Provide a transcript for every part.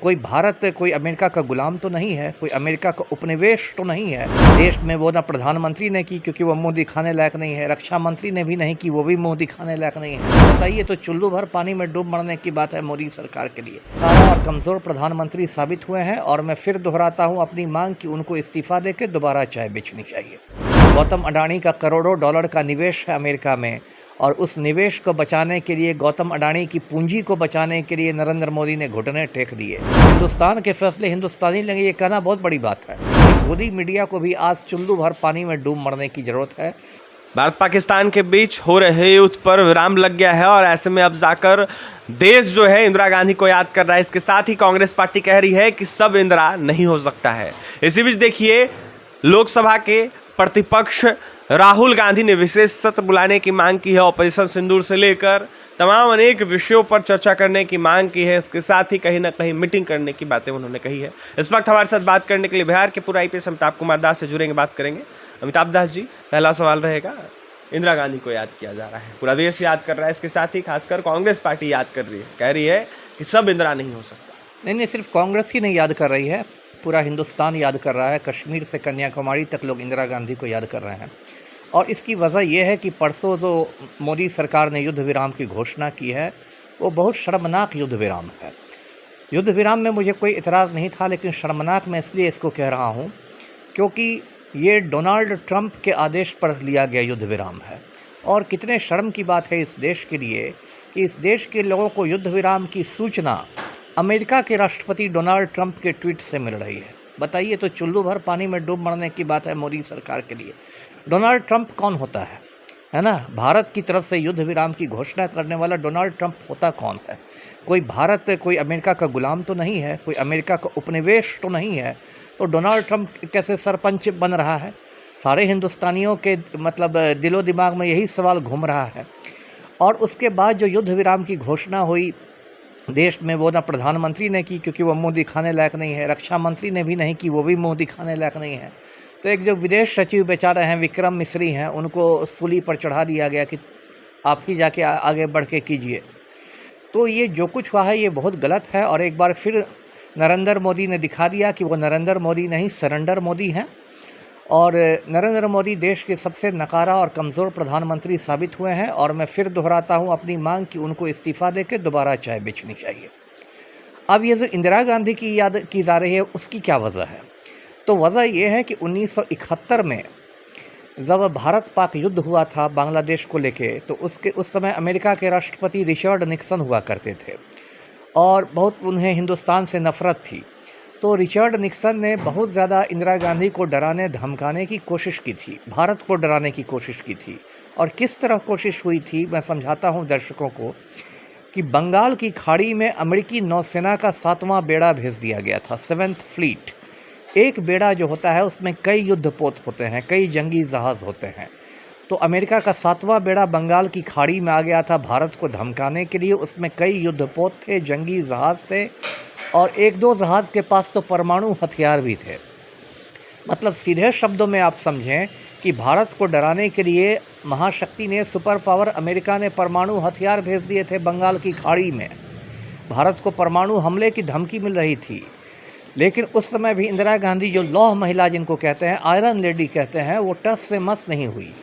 कोई भारत कोई अमेरिका का गुलाम तो नहीं है, कोई अमेरिका का उपनिवेश तो नहीं है। देश में वो ना प्रधानमंत्री ने की क्योंकि वो मुँह दिखाने लायक नहीं है, रक्षा मंत्री ने भी नहीं की, वो भी मुँह दिखाने लायक नहीं है। बताइए, तो चुल्लू भर पानी में डूब मरने की बात है मोदी सरकार के लिए। सारा और कमज़ोर प्रधानमंत्री साबित हुए हैं और मैं फिर दोहराता हूँ अपनी मांग कि उनको इस्तीफा देकर दोबारा चाय बेचनी चाहिए। गौतम अडानी का करोड़ों डॉलर का निवेश है अमेरिका में और उस निवेश को बचाने के लिए, गौतम अडानी की पूंजी को बचाने के लिए नरेंद्र मोदी ने घुटने टेक दिए। हिंदुस्तान के फैसले हिंदुस्तानी लेंगे, ये कहना बहुत बड़ी बात है। मोदी मीडिया को भी आज चुल्लू भर पानी में डूब मरने की जरूरत है। भारत पाकिस्तान के बीच हो रहे युद्ध पर विराम लग गया है और ऐसे में अब जाकर देश जो है इंदिरा गांधी को याद कर रहा है। इसके साथ ही कांग्रेस पार्टी कह रही है कि सब इंदिरा नहीं हो सकता है। इसी बीच देखिए, लोकसभा के प्रतिपक्ष राहुल गांधी ने विशेष सत्र बुलाने की मांग की है। ऑपरेशन सिंदूर से लेकर तमाम अनेक विषयों पर चर्चा करने की मांग की है। इसके साथ ही कहीं ना कहीं मीटिंग करने की बातें उन्होंने कही है। इस वक्त हमारे साथ बात करने के लिए बिहार के पूर्व IPS अमिताभ कुमार दास से जुड़ेंगे, बात करेंगे। अमिताभ दास जी, पहला सवाल रहेगा, इंदिरा गांधी को याद किया जा रहा है, पूरा देश याद कर रहा है, इसके साथ ही खासकर कांग्रेस पार्टी याद कर रही है, कह रही है कि सब इंदिरा नहीं हो सकता। नहीं, सिर्फ कांग्रेस ही नहीं याद कर रही है, पूरा हिंदुस्तान याद कर रहा है। कश्मीर से कन्याकुमारी तक लोग इंदिरा गांधी को याद कर रहे हैं। और इसकी वजह यह है कि परसों जो मोदी सरकार ने युद्ध विराम की घोषणा की है, वो बहुत शर्मनाक युद्ध विराम है। युद्ध विराम में मुझे कोई इतराज़ नहीं था, लेकिन शर्मनाक मैं इसलिए इसको कह रहा हूँ क्योंकि ये डोनाल्ड ट्रंप के आदेश पर लिया गया युद्ध विराम है। और कितने शर्म की बात है इस देश के लिए कि इस देश के लोगों को युद्ध विराम की सूचना अमेरिका के राष्ट्रपति डोनाल्ड ट्रंप के ट्वीट से मिल रही है। बताइए, तो चुल्लू भर पानी में डूब मरने की बात है मोदी सरकार के लिए। डोनाल्ड ट्रंप कौन होता है ना? भारत की तरफ से युद्ध विराम की घोषणा करने वाला डोनाल्ड ट्रंप होता कौन है? कोई भारत कोई अमेरिका का गुलाम तो नहीं है, कोई अमेरिका का उपनिवेश तो नहीं है। तो डोनाल्ड ट्रंप कैसे सरपंच बन रहा है? सारे हिंदुस्तानियों के मतलब दिलो दिमाग में यही सवाल घूम रहा है। और उसके बाद जो युद्ध विराम की घोषणा हुई देश में, वो ना प्रधानमंत्री ने की क्योंकि वो मुँह दिखाने लायक नहीं है, रक्षा मंत्री ने भी नहीं की, वो भी मुँह दिखाने लायक नहीं है। तो एक जो विदेश सचिव बेचारे हैं, विक्रम मिस्री हैं, उनको सूली पर चढ़ा दिया गया कि आप ही जाके आगे बढ़ के कीजिए। तो ये जो कुछ हुआ है ये बहुत गलत है। और एक बार फिर नरेंद्र मोदी ने दिखा दिया कि वो नरेंद्र मोदी नहीं, सरेंडर मोदी हैं। और नरेंद्र मोदी देश के सबसे नकारा और कमज़ोर प्रधानमंत्री साबित हुए हैं। और मैं फिर दोहराता हूँ अपनी मांग कि उनको इस्तीफा देकर दोबारा चाय बेचनी चाहिए। अब ये जो इंदिरा गांधी की याद की जा रही है, उसकी क्या वजह है? तो वजह यह है कि 1971 में जब भारत पाक युद्ध हुआ था बांग्लादेश को लेके, तो उस समय अमेरिका के राष्ट्रपति रिचर्ड निक्सन हुआ करते थे और बहुत उन्हें हिंदुस्तान से नफ़रत थी। तो रिचर्ड निक्सन ने बहुत ज़्यादा इंदिरा गांधी को डराने धमकाने की कोशिश की थी, भारत को डराने की कोशिश की थी। और किस तरह कोशिश हुई थी मैं समझाता हूँ दर्शकों को कि बंगाल की खाड़ी में अमेरिकी नौसेना का 7वां बेड़ा भेज दिया गया था, 7th फ्लीट। एक बेड़ा जो होता है उसमें कई युद्धपोत होते हैं, कई जंगी जहाज़ होते हैं। तो अमेरिका का 7वां बेड़ा बंगाल की खाड़ी में आ गया था भारत को धमकाने के लिए। उसमें कई युद्धपोत थे, जंगी जहाज़ थे और एक दो जहाज़ के पास तो परमाणु हथियार भी थे। मतलब सीधे शब्दों में आप समझें कि भारत को डराने के लिए महाशक्ति ने, सुपर पावर अमेरिका ने परमाणु हथियार भेज दिए थे बंगाल की खाड़ी में। भारत को परमाणु हमले की धमकी मिल रही थी। लेकिन उस समय भी इंदिरा गांधी, जो लौह महिला जिनको कहते हैं, आयरन लेडी कहते हैं, वो टस से मस नहीं हुई।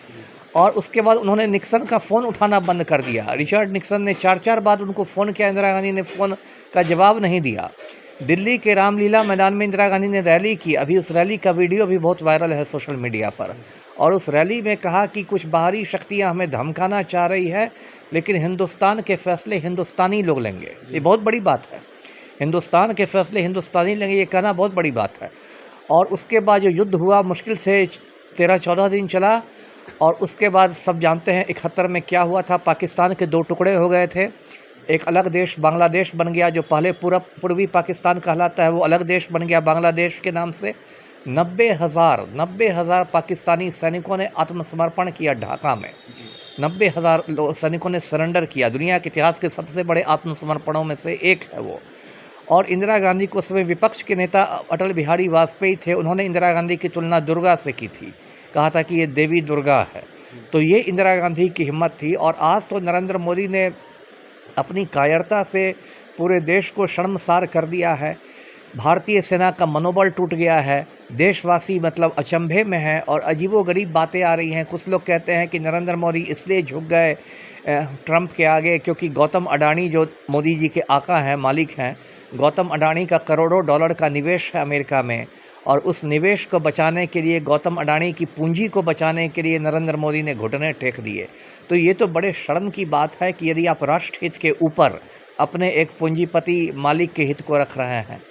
और उसके बाद उन्होंने निक्सन का फ़ोन उठाना बंद कर दिया। रिचर्ड निक्सन ने 4 बार उनको फ़ोन किया, इंदिरा गांधी ने फ़ोन का जवाब नहीं दिया। दिल्ली के रामलीला मैदान में इंदिरा गांधी ने रैली की। अभी उस रैली का वीडियो भी बहुत वायरल है सोशल मीडिया पर। और उस रैली में कहा कि कुछ बाहरी शक्तियां हमें धमकाना चाह रही है, लेकिन हिंदुस्तान के फैसले हिंदुस्तानी लोग लेंगे। ये बहुत बड़ी बात है। हिंदुस्तान के फैसले हिंदुस्तानी लेंगे, ये कहना बहुत बड़ी बात है। और उसके बाद जो युद्ध हुआ मुश्किल से 13-14 दिन चला। और उसके बाद सब जानते हैं 71 में क्या हुआ था। पाकिस्तान के 2 टुकड़े हो गए थे। एक अलग देश बांग्लादेश बन गया, जो पहले पूर्वी पाकिस्तान कहलाता है, वो अलग देश बन गया बांग्लादेश के नाम से। 90,000 पाकिस्तानी सैनिकों ने आत्मसमर्पण किया ढाका में। 90,000 सैनिकों ने सरेंडर किया। दुनिया के इतिहास के सबसे बड़े आत्मसमर्पणों में से एक है वो। और इंदिरा गांधी को उस समय विपक्ष के नेता अटल बिहारी वाजपेयी थे, उन्होंने इंदिरा गांधी की तुलना दुर्गा से की थी, कहा था कि ये देवी दुर्गा है। तो ये इंदिरा गांधी की हिम्मत थी। और आज तो नरेंद्र मोदी ने अपनी कायरता से पूरे देश को शर्मसार कर दिया है। भारतीय सेना का मनोबल टूट गया है। देशवासी मतलब अचंभे में हैं और अजीबोगरीब बातें आ रही हैं। कुछ लोग कहते हैं कि नरेंद्र मोदी इसलिए झुक गए ट्रंप के आगे क्योंकि गौतम अडानी जो मोदी जी के आका हैं, मालिक हैं, गौतम अडानी का करोड़ों डॉलर का निवेश है अमेरिका में, और उस निवेश को बचाने के लिए, गौतम अडानी की पूंजी को बचाने के लिए नरेंद्र मोदी ने घुटने टेक दिए। तो ये तो बड़े शर्म की बात है कि यदि आप राष्ट्रहित के ऊपर अपने एक पूंजीपति मालिक के हित को रख रहे हैं।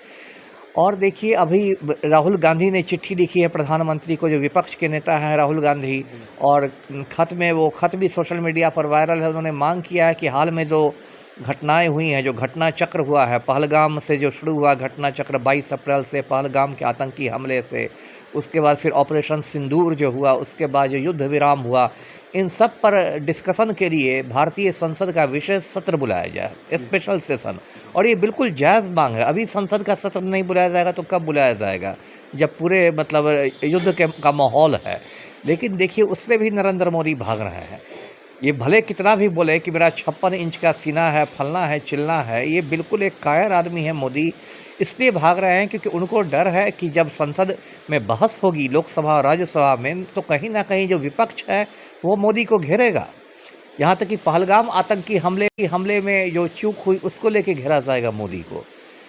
और देखिए, अभी राहुल गांधी ने चिट्ठी लिखी है प्रधानमंत्री को, जो विपक्ष के नेता हैं राहुल गांधी, और खत में, वो खत भी सोशल मीडिया पर वायरल है, उन्होंने मांग किया है कि हाल में जो घटनाएं हुई हैं, जो घटना चक्र हुआ है, पहलगाम से जो शुरू हुआ घटना चक्र 22 अप्रैल से, पहलगाम के आतंकी हमले से, उसके बाद फिर ऑपरेशन सिंदूर जो हुआ, उसके बाद जो युद्ध विराम हुआ, इन सब पर डिस्कशन के लिए भारतीय संसद का विशेष सत्र बुलाया जाए, स्पेशल सेशन। और ये बिल्कुल जायज़ मांग है। अभी संसद का सत्र नहीं बुलाया जाएगा तो कब बुलाया जाएगा, जब पूरे मतलब युद्ध का माहौल है। लेकिन देखिए, उससे भी नरेंद्र मोदी भाग रहे हैं। ये भले कितना भी बोले कि मेरा 56 इंच का सीना है, फलना है, चिलना है, ये बिल्कुल एक कायर आदमी है मोदी। इसलिए भाग रहे हैं क्योंकि उनको डर है कि जब संसद में बहस होगी, लोकसभा और राज्यसभा में, तो कहीं ना कहीं जो विपक्ष है वो मोदी को घेरेगा। यहाँ तक कि पहलगाम आतंकी हमले में जो चूक हुई उसको लेके घेरा जाएगा मोदी को,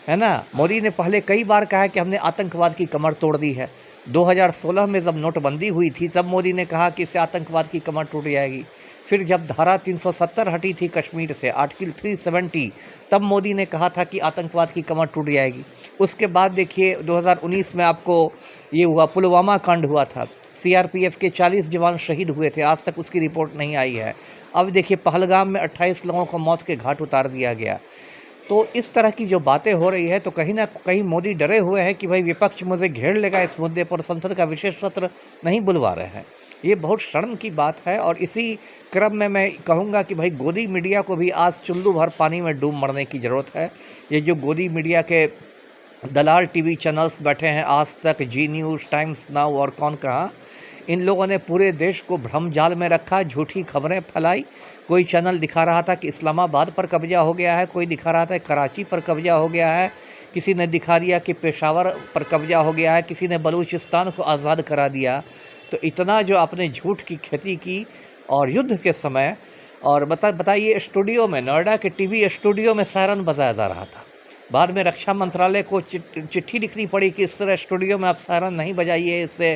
है ना। मोदी ने पहले कई बार कहा है कि हमने आतंकवाद की कमर तोड़ दी है। 2016 में जब नोटबंदी हुई थी तब मोदी ने कहा कि इससे आतंकवाद की कमर टूट जाएगी। फिर जब धारा 370 हटी थी कश्मीर से, आर्टिकल 370, तब मोदी ने कहा था कि आतंकवाद की कमर टूट जाएगी। उसके बाद देखिए 2019 में आपको ये हुआ, पुलवामा कांड हुआ था, सीआरपीएफ के 40 जवान शहीद हुए थे, आज तक उसकी रिपोर्ट नहीं आई है। अब देखिए पहलगाम में 28 लोगों को मौत के घाट उतार दिया गया। तो इस तरह की जो बातें हो रही है, तो कहीं ना कहीं मोदी डरे हुए हैं कि भाई विपक्ष मुझे घेर लेगा इस मुद्दे पर, संसद का विशेष सत्र नहीं बुलवा रहे हैं। ये बहुत शर्म की बात है। और इसी क्रम में मैं कहूँगा कि भाई गोदी मीडिया को भी आज चुल्लू भर पानी में डूब मरने की ज़रूरत है। ये जो गोदी मीडिया के दलाल टीवी चैनल्स बैठे हैं, आज तक, जी न्यूज़, टाइम्स नाउ और कौन कहाँ, इन लोगों ने पूरे देश को भ्रम जाल में रखा, झूठी खबरें फैलाई। कोई चैनल दिखा रहा था कि इस्लामाबाद पर कब्जा हो गया है, कोई दिखा रहा था कराची पर कब्जा हो गया है, किसी ने दिखा दिया कि पेशावर पर कब्जा हो गया है, किसी ने बलूचिस्तान को आज़ाद करा दिया। तो इतना जो आपने झूठ की खेती की, और युद्ध के समय, और बताइए स्टूडियो में, नोएडा के टीवी स्टूडियो में सायरन बजाया जा रहा था। बाद में रक्षा मंत्रालय को चिट्ठी लिखनी पड़ी कि इस तरह स्टूडियो में आप सायरन नहीं बजाइए, इससे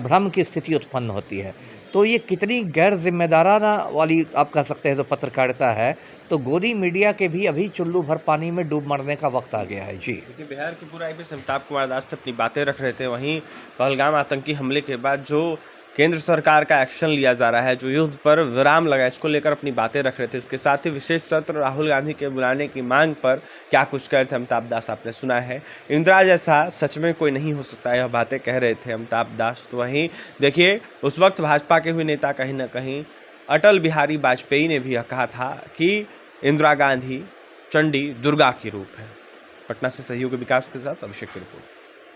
भ्रम की स्थिति उत्पन्न होती है। तो ये कितनी गैर जिम्मेदाराना वाली आप कह सकते हैं तो पत्रकारिता है। तो गोदी मीडिया के भी अभी चुल्लू भर पानी में डूब मरने का वक्त आ गया है। जी, देखिए, बिहार के पूरा आईपीएस अमिताभ कुमार दास अपनी बातें रख रहे थे। वहीं पहलगाम आतंकी हमले के बाद जो केंद्र सरकार का एक्शन लिया जा रहा है, जो युद्ध पर विराम लगा, इसको लेकर अपनी बातें रख रहे थे। इसके साथ ही विशेष सत्र राहुल गांधी के बुलाने की मांग पर क्या कुछ कह रहे थे अमिताभ दास, आपने सुना है। इंदिरा जैसा सच में कोई नहीं हो सकता, यह बातें कह रहे थे अमिताभ दास। तो वहीं देखिए, उस वक्त भाजपा के भी नेता कहीं ना कहीं अटल बिहारी वाजपेयी ने भी यह कहा था कि इंदिरा गांधी चंडी दुर्गा की रूप है। पटना से सहयोगी विकास के साथ अभिषेक की रिपोर्ट।